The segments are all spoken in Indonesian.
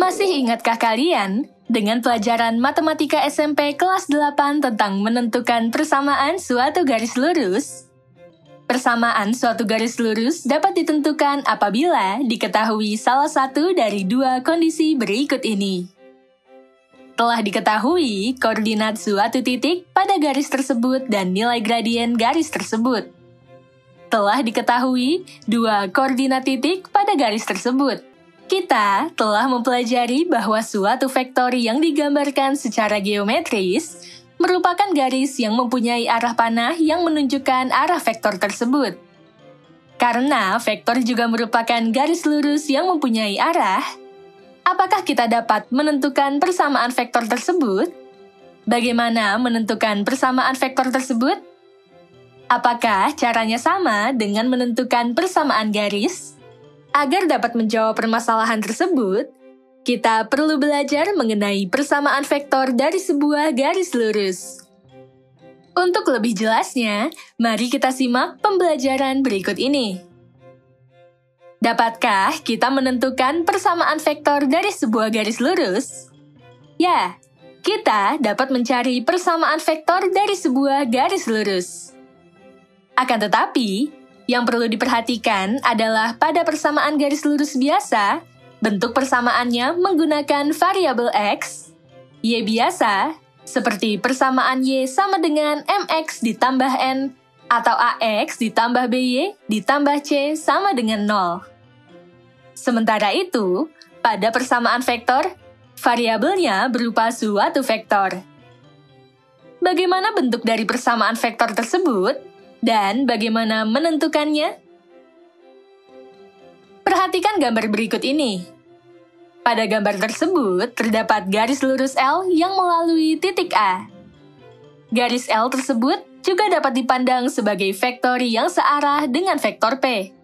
Masih ingatkah kalian dengan pelajaran matematika SMP kelas 8 tentang menentukan persamaan suatu garis lurus? Persamaan suatu garis lurus dapat ditentukan apabila diketahui salah satu dari dua kondisi berikut ini. Telah diketahui koordinat suatu titik pada garis tersebut dan nilai gradien garis tersebut. Telah diketahui dua koordinat titik pada garis tersebut. Kita telah mempelajari bahwa suatu vektor yang digambarkan secara geometris merupakan garis yang mempunyai arah panah yang menunjukkan arah vektor tersebut. Karena vektor juga merupakan garis lurus yang mempunyai arah, apakah kita dapat menentukan persamaan vektor tersebut? Bagaimana menentukan persamaan vektor tersebut? Apakah caranya sama dengan menentukan persamaan garis? Agar dapat menjawab permasalahan tersebut, kita perlu belajar mengenai persamaan vektor dari sebuah garis lurus. Untuk lebih jelasnya, mari kita simak pembelajaran berikut ini. Dapatkah kita menentukan persamaan vektor dari sebuah garis lurus? Ya, kita dapat mencari persamaan vektor dari sebuah garis lurus. Akan tetapi, yang perlu diperhatikan adalah pada persamaan garis lurus biasa, bentuk persamaannya menggunakan variabel X, Y biasa, seperti persamaan Y sama dengan MX ditambah N, atau AX ditambah BY ditambah C sama dengan 0. Sementara itu, pada persamaan vektor, variabelnya berupa suatu vektor. Bagaimana bentuk dari persamaan vektor tersebut? Dan bagaimana menentukannya? Perhatikan gambar berikut ini. Pada gambar tersebut, terdapat garis lurus L yang melalui titik A. Garis L tersebut juga dapat dipandang sebagai vektor yang searah dengan vektor P.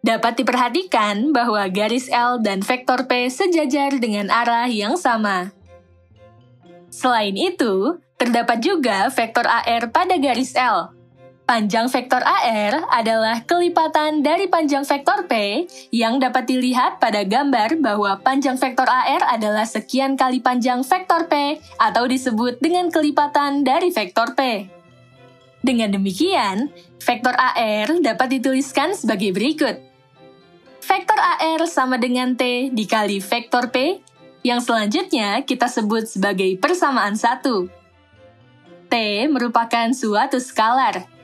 Dapat diperhatikan bahwa garis L dan vektor P sejajar dengan arah yang sama. Selain itu, terdapat juga vektor AR pada garis L. Panjang vektor AR adalah kelipatan dari panjang vektor P yang dapat dilihat pada gambar bahwa panjang vektor AR adalah sekian kali panjang vektor P atau disebut dengan kelipatan dari vektor P. Dengan demikian, vektor AR dapat dituliskan sebagai berikut. Vektor AR sama dengan T dikali vektor P yang selanjutnya kita sebut sebagai persamaan 1. T merupakan suatu skalar.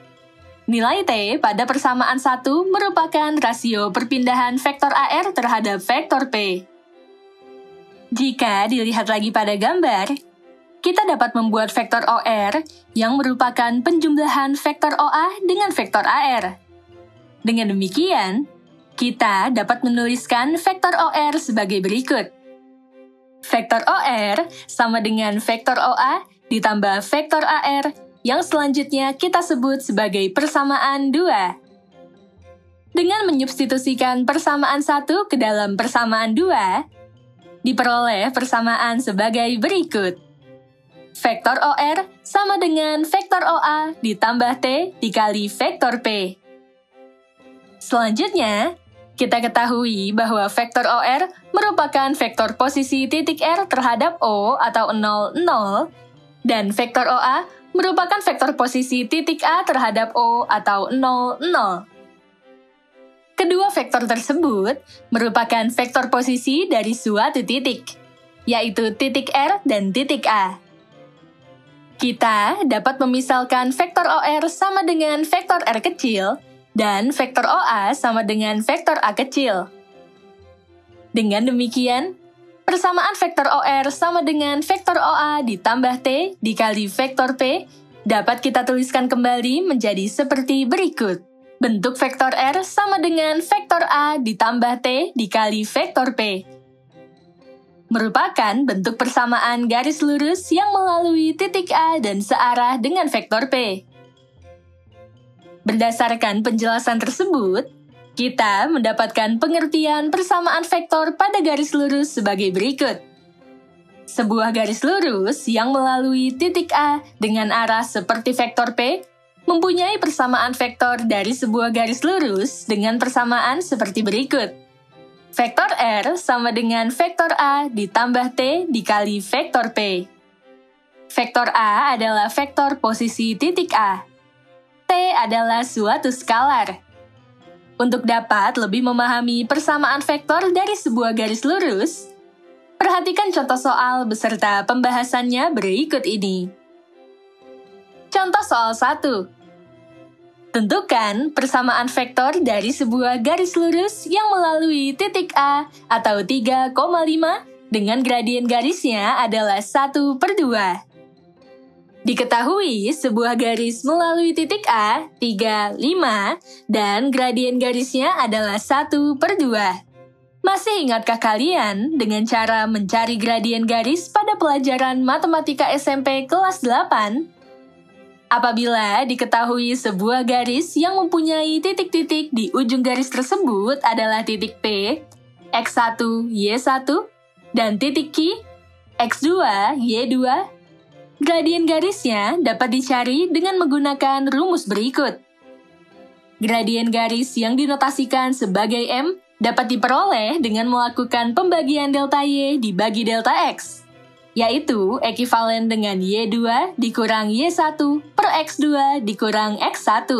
Nilai T pada persamaan 1 merupakan rasio perpindahan vektor AR terhadap vektor P. Jika dilihat lagi pada gambar, kita dapat membuat vektor OR yang merupakan penjumlahan vektor OA dengan vektor AR. Dengan demikian, kita dapat menuliskan vektor OR sebagai berikut. Vektor OR sama dengan vektor OA ditambah vektor AR yang selanjutnya kita sebut sebagai persamaan 2. Dengan menyubstitusikan persamaan 1 ke dalam persamaan 2, diperoleh persamaan sebagai berikut. Vektor OR sama dengan vektor OA ditambah T dikali vektor P. Selanjutnya, kita ketahui bahwa vektor OR merupakan vektor posisi titik R terhadap O atau 0, 0, dan vektor OA merupakan vektor posisi titik A terhadap O atau 0, 0. Kedua vektor tersebut merupakan vektor posisi dari suatu titik, yaitu titik R dan titik A. Kita dapat memisalkan vektor OR sama dengan vektor R kecil dan vektor OA sama dengan vektor A kecil. Dengan demikian, persamaan vektor OR sama dengan vektor OA ditambah T dikali vektor P dapat kita tuliskan kembali menjadi seperti berikut. Bentuk vektor R sama dengan vektor A ditambah T dikali vektor P. Merupakan bentuk persamaan garis lurus yang melalui titik A dan searah dengan vektor P. Berdasarkan penjelasan tersebut, kita mendapatkan pengertian persamaan vektor pada garis lurus sebagai berikut. Sebuah garis lurus yang melalui titik A dengan arah seperti vektor P mempunyai persamaan vektor dari sebuah garis lurus dengan persamaan seperti berikut. Vektor R sama dengan vektor A ditambah T dikali vektor P. Vektor A adalah vektor posisi titik A. T adalah suatu skalar. Untuk dapat lebih memahami persamaan vektor dari sebuah garis lurus, perhatikan contoh soal beserta pembahasannya berikut ini. Contoh soal 1. Tentukan persamaan vektor dari sebuah garis lurus yang melalui titik A atau 3,5 dengan gradien garisnya adalah 1/2. Diketahui sebuah garis melalui titik A, 3, 5, dan gradien garisnya adalah 1/2. Masih ingatkah kalian dengan cara mencari gradien garis pada pelajaran matematika SMP kelas 8? Apabila diketahui sebuah garis yang mempunyai titik-titik di ujung garis tersebut adalah titik P, X1, Y1, dan titik Q, X2, Y2, gradien garisnya dapat dicari dengan menggunakan rumus berikut. Gradien garis yang dinotasikan sebagai M dapat diperoleh dengan melakukan pembagian delta Y dibagi delta X, yaitu ekivalen dengan Y2 dikurang Y1 per X2 dikurang X1.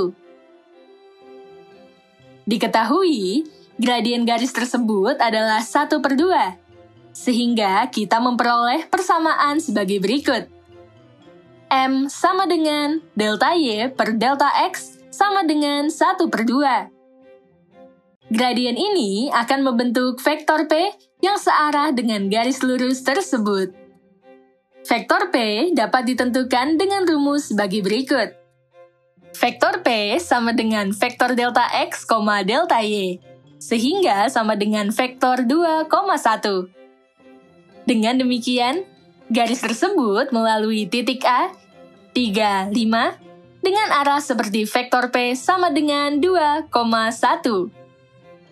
Diketahui, gradien garis tersebut adalah 1/2, sehingga kita memperoleh persamaan sebagai berikut. M sama dengan delta Y per delta X sama dengan 1/2. Gradien ini akan membentuk vektor P yang searah dengan garis lurus tersebut. Vektor P dapat ditentukan dengan rumus sebagai berikut. Vektor P sama dengan vektor delta X, delta Y, sehingga sama dengan vektor 2,1. Dengan demikian, garis tersebut melalui titik A, 3, 5, dengan arah seperti vektor P sama dengan 2,1.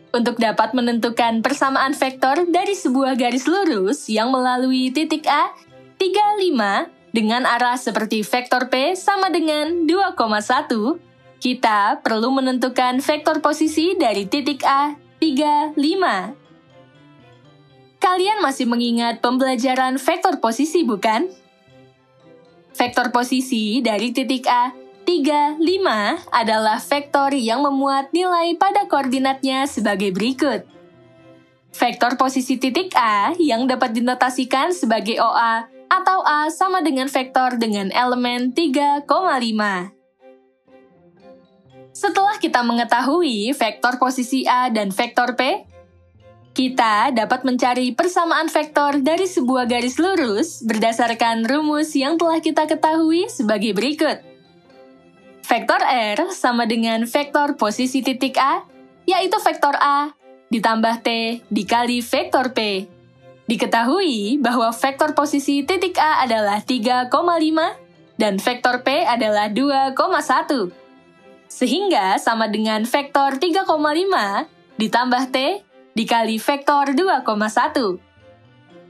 Untuk dapat menentukan persamaan vektor dari sebuah garis lurus yang melalui titik A, 3, 5, dengan arah seperti vektor P sama dengan 2,1, kita perlu menentukan vektor posisi dari titik A, 3, 5. Kalian masih mengingat pembelajaran vektor posisi, bukan? Vektor posisi dari titik A, 3, 5 adalah vektor yang memuat nilai pada koordinatnya sebagai berikut. Vektor posisi titik A yang dapat dinotasikan sebagai OA atau A sama dengan vektor dengan elemen 3,5. Setelah kita mengetahui vektor posisi A dan vektor P, kita dapat mencari persamaan vektor dari sebuah garis lurus berdasarkan rumus yang telah kita ketahui sebagai berikut. Vektor R sama dengan vektor posisi titik A, yaitu vektor A, ditambah T dikali vektor P. Diketahui bahwa vektor posisi titik A adalah 3,5 dan vektor P adalah 2,1. Sehingga sama dengan vektor 3,5 ditambah T dikali vektor 2,1.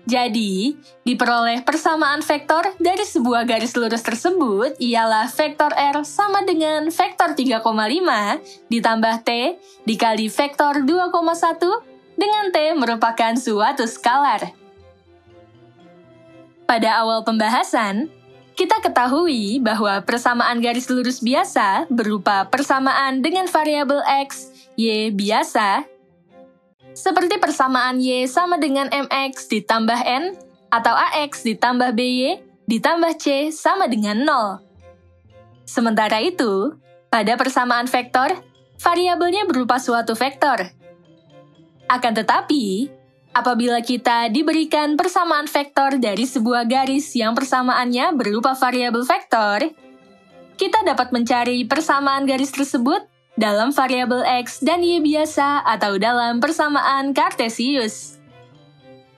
Jadi, diperoleh persamaan vektor dari sebuah garis lurus tersebut ialah vektor R sama dengan vektor 3,5 ditambah T dikali vektor 2,1 dengan T merupakan suatu skalar. Pada awal pembahasan, kita ketahui bahwa persamaan garis lurus biasa berupa persamaan dengan variabel X, Y biasa, seperti persamaan Y sama dengan MX ditambah N, atau AX ditambah BY ditambah C sama dengan 0. Sementara itu, pada persamaan vektor, variabelnya berupa suatu vektor. Akan tetapi, apabila kita diberikan persamaan vektor dari sebuah garis yang persamaannya berupa variabel vektor, kita dapat mencari persamaan garis tersebut dalam variabel X dan Y biasa atau dalam persamaan Kartesius.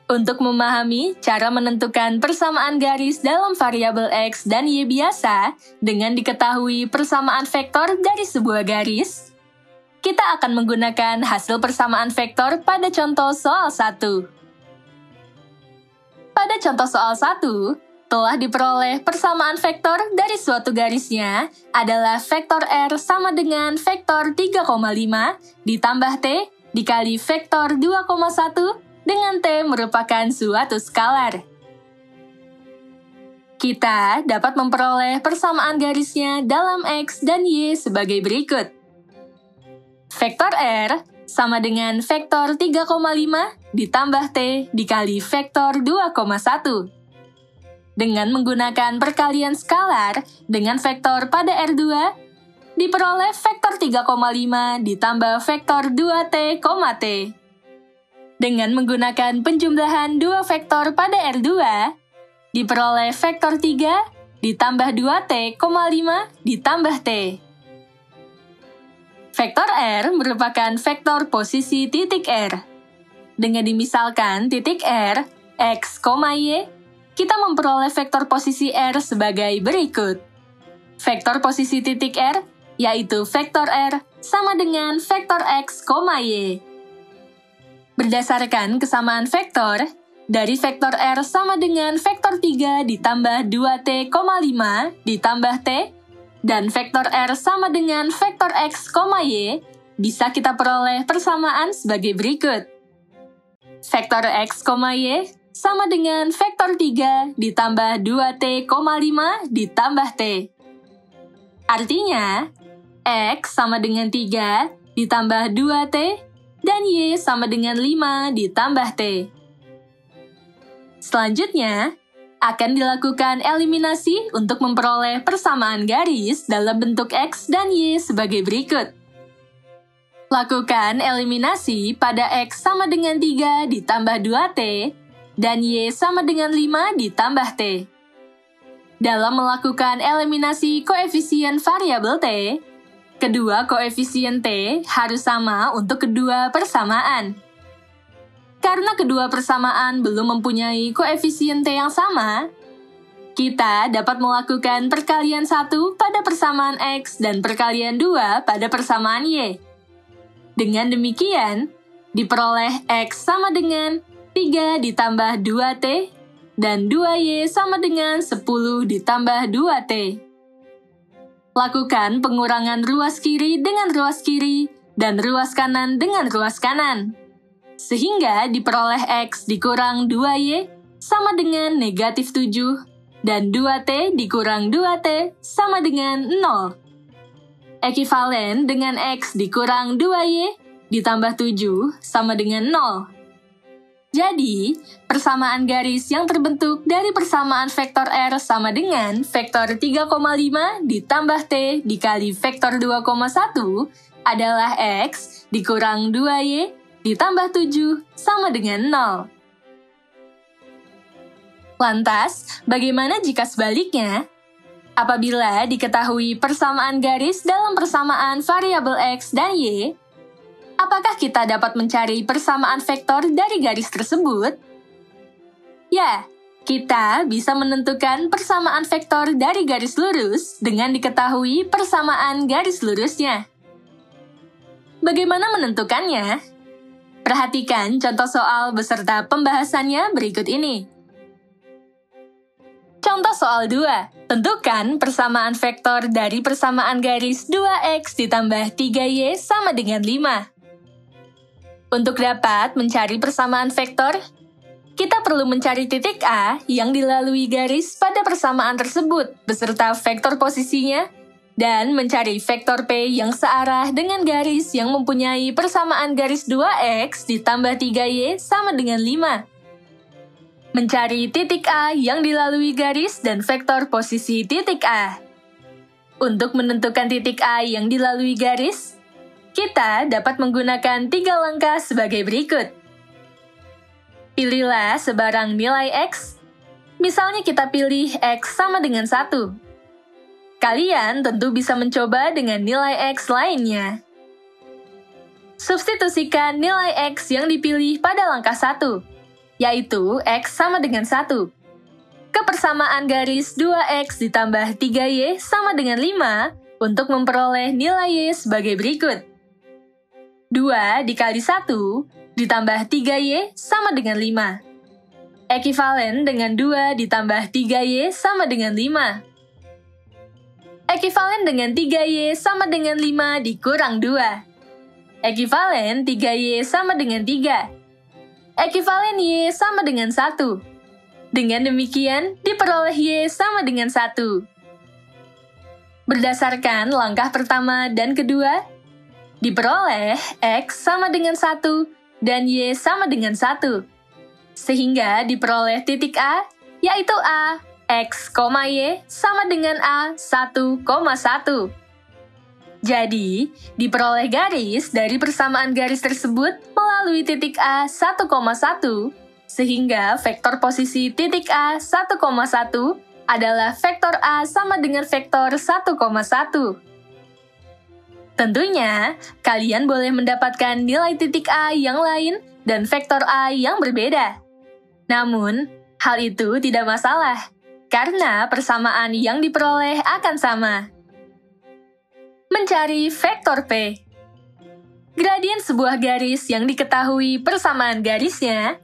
Untuk memahami cara menentukan persamaan garis dalam variabel X dan Y biasa dengan diketahui persamaan vektor dari sebuah garis, kita akan menggunakan hasil persamaan vektor pada contoh soal 1. Pada contoh soal 1, telah diperoleh persamaan vektor dari suatu garisnya adalah vektor R sama dengan vektor 3,5 ditambah T dikali vektor 2,1 dengan T merupakan suatu skalar. Kita dapat memperoleh persamaan garisnya dalam X dan Y sebagai berikut. Vektor R sama dengan vektor 3,5 ditambah T dikali vektor 2,1. Dengan menggunakan perkalian skalar dengan vektor pada R2, diperoleh vektor 3,5 ditambah vektor 2T, T. Dengan menggunakan penjumlahan dua vektor pada R2, diperoleh vektor 3 ditambah 2T, 5 ditambah T. Vektor R merupakan vektor posisi titik R. Dengan dimisalkan titik R, X, Y, kita memperoleh vektor posisi R sebagai berikut. Vektor posisi titik R, yaitu vektor R, sama dengan vektor X, Y. Berdasarkan kesamaan vektor, dari vektor R sama dengan vektor 3 ditambah 2T, 5 ditambah T, dan vektor R sama dengan vektor X, Y, bisa kita peroleh persamaan sebagai berikut. Vektor X, Y sama dengan vektor 3 ditambah 2T, 5 ditambah T. Artinya, X sama dengan 3 ditambah 2T, dan Y sama dengan 5 ditambah T. Selanjutnya, akan dilakukan eliminasi untuk memperoleh persamaan garis dalam bentuk X dan Y sebagai berikut. Lakukan eliminasi pada X sama dengan 3 ditambah 2T, dan Y sama dengan 5 ditambah T. Dalam melakukan eliminasi koefisien variabel T, kedua koefisien T harus sama untuk kedua persamaan. Karena kedua persamaan belum mempunyai koefisien T yang sama, kita dapat melakukan perkalian 1 pada persamaan X dan perkalian 2 pada persamaan Y. Dengan demikian, diperoleh X sama dengan 3 ditambah 2T, dan 2Y sama dengan 10 ditambah 2T. Lakukan pengurangan ruas kiri dengan ruas kiri, dan ruas kanan dengan ruas kanan. Sehingga diperoleh X dikurang 2Y sama dengan negatif 7, dan 2T dikurang 2T sama dengan 0. Ekivalen dengan X dikurang 2Y ditambah 7 sama dengan 0. Jadi, persamaan garis yang terbentuk dari persamaan vektor R sama dengan vektor 3,5 ditambah T dikali vektor 2,1 adalah X dikurang 2Y ditambah 7 sama dengan 0. Lantas, bagaimana jika sebaliknya? Apabila diketahui persamaan garis dalam persamaan variabel X dan Y, apakah kita dapat mencari persamaan vektor dari garis tersebut? Ya, kita bisa menentukan persamaan vektor dari garis lurus dengan diketahui persamaan garis lurusnya. Bagaimana menentukannya? Perhatikan contoh soal beserta pembahasannya berikut ini. Contoh soal 2. Tentukan persamaan vektor dari persamaan garis 2x ditambah 3y sama dengan 5. Untuk dapat mencari persamaan vektor, kita perlu mencari titik A yang dilalui garis pada persamaan tersebut beserta vektor posisinya, dan mencari vektor P yang searah dengan garis yang mempunyai persamaan garis 2x ditambah 3y sama dengan 5. Mencari titik A yang dilalui garis dan vektor posisi titik A. Untuk menentukan titik A yang dilalui garis, kita dapat menggunakan 3 langkah sebagai berikut. Pilihlah sebarang nilai X. Misalnya kita pilih X sama dengan 1. Kalian tentu bisa mencoba dengan nilai X lainnya. Substitusikan nilai X yang dipilih pada langkah 1, yaitu X sama dengan 1. Kepersamaan garis 2X ditambah 3Y sama dengan 5 untuk memperoleh nilai Y sebagai berikut. 2 dikali 1 ditambah 3Y sama dengan 5. Ekivalen dengan 2 ditambah 3Y sama dengan 5. Ekivalen dengan 3Y sama dengan 5 dikurang 2. Ekivalen 3Y sama dengan 3. Ekivalen Y sama dengan 1. Dengan demikian, diperoleh Y sama dengan 1. Berdasarkan langkah pertama dan kedua, diperoleh X sama dengan 1 dan Y sama dengan 1. Sehingga diperoleh titik A, yaitu A, X, Y sama dengan A 1,1. Jadi, diperoleh garis dari persamaan garis tersebut melalui titik A 1,1, sehingga vektor posisi titik A 1,1 adalah vektor A sama dengan vektor 1,1. Tentunya, kalian boleh mendapatkan nilai titik A yang lain dan vektor A yang berbeda. Namun, hal itu tidak masalah, karena persamaan yang diperoleh akan sama. Mencari vektor P. Gradien sebuah garis yang diketahui persamaan garisnya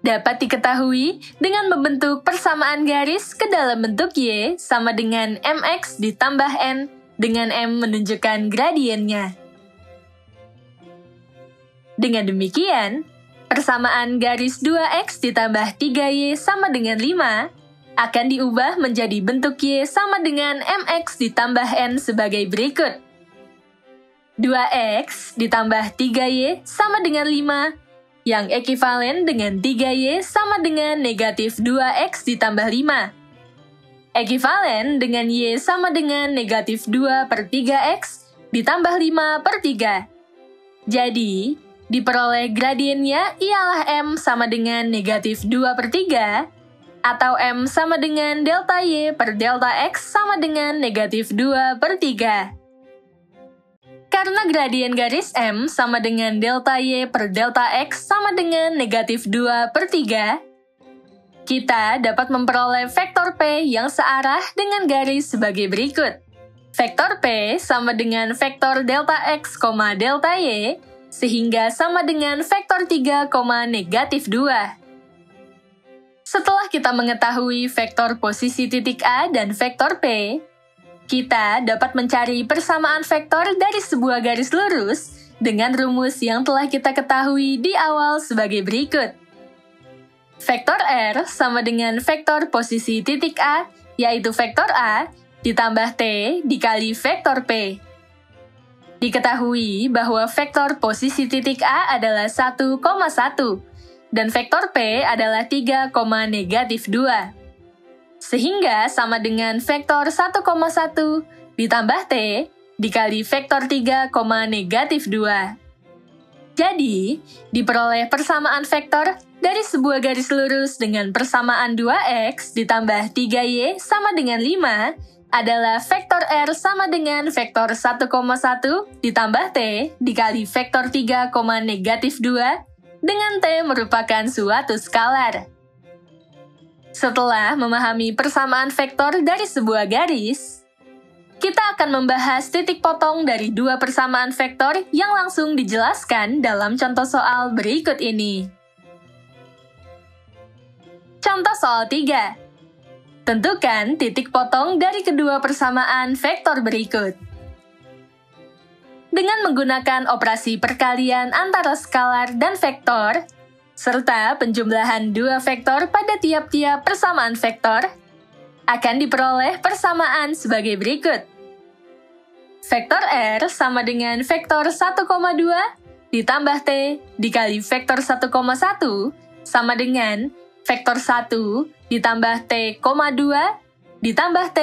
dapat diketahui dengan membentuk persamaan garis ke dalam bentuk Y sama dengan mx ditambah n dengan m menunjukkan gradiennya. Dengan demikian, persamaan garis 2x ditambah 3y sama dengan 5 akan diubah menjadi bentuk Y sama dengan mx ditambah n sebagai berikut. 2x ditambah 3y sama dengan 5, yang ekivalen dengan 3y sama dengan negatif 2x ditambah 5. Ekivalen dengan y sama dengan negatif 2 per 3x ditambah 5 per 3. Jadi, diperoleh gradiennya ialah m sama dengan negatif 2 per 3, atau M sama dengan delta Y per delta X sama dengan negatif 2 per 3. Karena gradien garis M sama dengan delta Y per delta X sama dengan negatif 2 per 3, kita dapat memperoleh vektor P yang searah dengan garis sebagai berikut. Vektor P sama dengan vektor delta X, delta Y, sehingga sama dengan vektor 3, negatif 2. Setelah kita mengetahui vektor posisi titik A dan vektor P, kita dapat mencari persamaan vektor dari sebuah garis lurus dengan rumus yang telah kita ketahui di awal sebagai berikut. Vektor R sama dengan vektor posisi titik A, yaitu vektor A, ditambah T dikali vektor P. Diketahui bahwa vektor posisi titik A adalah 1,1, dan vektor P adalah 3, negatif 2. Sehingga sama dengan vektor 1,1 ditambah T dikali vektor 3, negatif 2. Jadi, diperoleh persamaan vektor dari sebuah garis lurus dengan persamaan 2x ditambah 3y sama dengan 5 adalah vektor R sama dengan vektor 1,1 ditambah T dikali vektor 3, negatif 2 dengan T merupakan suatu skalar. Setelah memahami persamaan vektor dari sebuah garis, kita akan membahas titik potong dari dua persamaan vektor yang langsung dijelaskan dalam contoh soal berikut ini. Contoh soal 3. Tentukan titik potong dari kedua persamaan vektor berikut. Dengan menggunakan operasi perkalian antara skalar dan vektor, serta penjumlahan dua vektor pada tiap-tiap persamaan vektor, akan diperoleh persamaan sebagai berikut. Vektor R sama dengan vektor 1,2 ditambah T dikali vektor 1,1 sama dengan vektor 1 ditambah T, 2 ditambah T,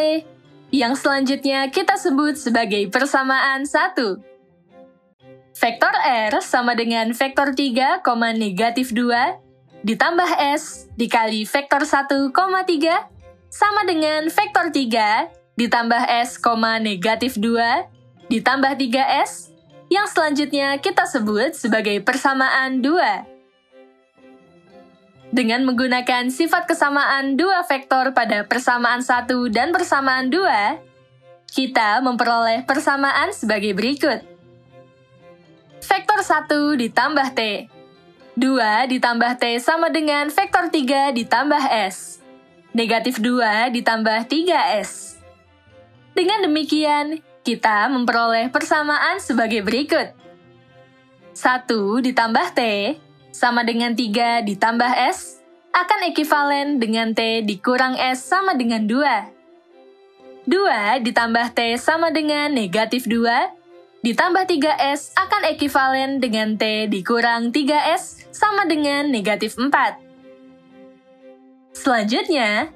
yang selanjutnya kita sebut sebagai persamaan 1. Vektor R sama dengan vektor 3, negatif 2 ditambah S dikali vektor 1, 3 sama dengan vektor 3 ditambah S, negatif 2 ditambah 3S, yang selanjutnya kita sebut sebagai persamaan 2. Dengan menggunakan sifat kesamaan dua vektor pada persamaan 1 dan persamaan 2, kita memperoleh persamaan sebagai berikut. Vektor 1 ditambah T. 2 ditambah T sama dengan vektor 3 ditambah S. Negatif 2 ditambah 3S. Dengan demikian, kita memperoleh persamaan sebagai berikut. 1 ditambah T sama dengan 3 ditambah S akan ekivalen dengan T dikurang S sama dengan 2. 2 ditambah T sama dengan negatif 2, ditambah 3S akan ekivalen dengan T dikurang 3S sama dengan negatif 4. Selanjutnya,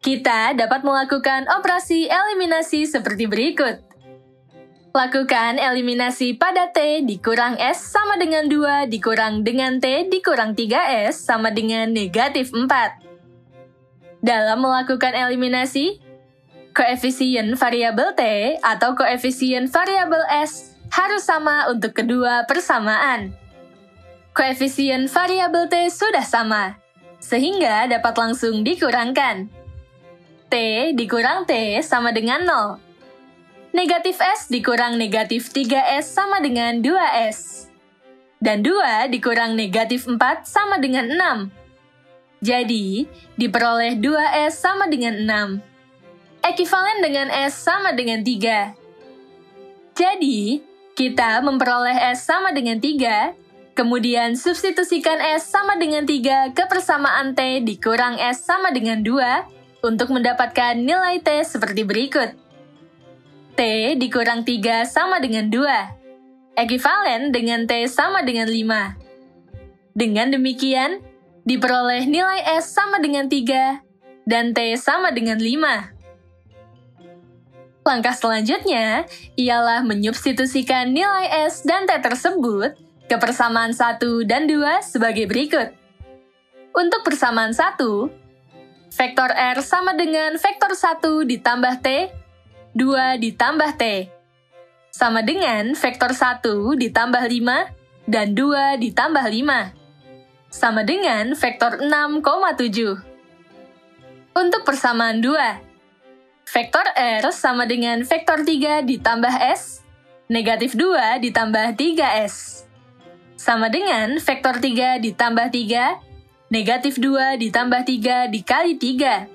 kita dapat melakukan operasi eliminasi seperti berikut. Lakukan eliminasi pada T dikurang S sama dengan 2 dikurang dengan T dikurang 3S sama dengan negatif 4. Dalam melakukan eliminasi, koefisien variabel T atau koefisien variabel S harus sama untuk kedua persamaan. Koefisien variabel T sudah sama, sehingga dapat langsung dikurangkan. T dikurang T sama dengan 0. Negatif S dikurang negatif 3S sama dengan 2S. Dan 2 dikurang negatif 4 sama dengan 6. Jadi, diperoleh 2S sama dengan 6. Ekivalen dengan S sama dengan 3. Jadi, kita memperoleh S sama dengan 3, kemudian substitusikan S sama dengan 3 ke persamaan T dikurang S sama dengan 2 untuk mendapatkan nilai T seperti berikut. T dikurang 3 sama dengan 2, ekivalen dengan T sama dengan 5. Dengan demikian, diperoleh nilai S sama dengan 3 dan T sama dengan 5. Langkah selanjutnya ialah menyubstitusikan nilai S dan T tersebut ke persamaan 1 dan 2 sebagai berikut. Untuk persamaan 1, vektor R sama dengan vektor 1 ditambah T, 2 ditambah T, sama dengan vektor 1 ditambah 5 dan 2 ditambah 5, sama dengan vektor 6,7. Untuk persamaan 2, vektor R sama dengan vektor 3 ditambah S, negatif 2 ditambah 3S, sama dengan vektor 3 ditambah 3, negatif 2 ditambah 3 dikali 3,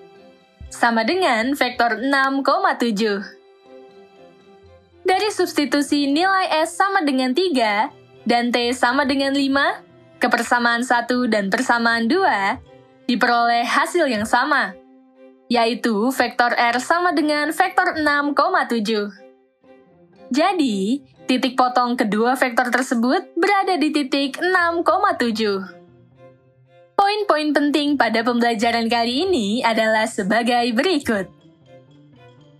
sama dengan vektor 6,7. Dari substitusi nilai S sama dengan 3 dan T sama dengan 5 ke persamaan 1 dan persamaan 2, diperoleh hasil yang sama, yaitu vektor R sama dengan vektor 6,7. Jadi, titik potong kedua vektor tersebut berada di titik 6,7. Poin-poin penting pada pembelajaran kali ini adalah sebagai berikut.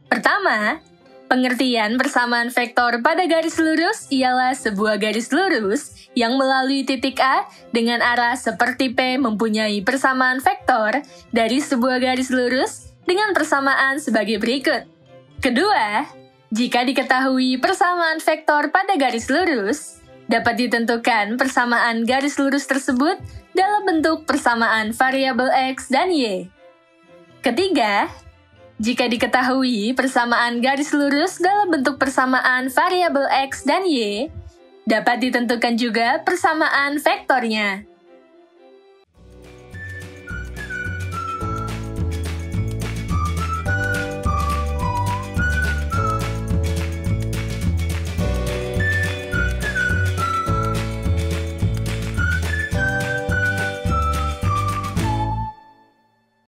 Pertama, pengertian persamaan vektor pada garis lurus ialah sebuah garis lurus yang melalui titik A dengan arah seperti P mempunyai persamaan vektor dari sebuah garis lurus dengan persamaan sebagai berikut. Kedua, jika diketahui persamaan vektor pada garis lurus, dapat ditentukan persamaan garis lurus tersebut dalam bentuk persamaan variabel X dan Y. Ketiga, jika diketahui persamaan garis lurus dalam bentuk persamaan variabel X dan Y, dapat ditentukan juga persamaan vektornya.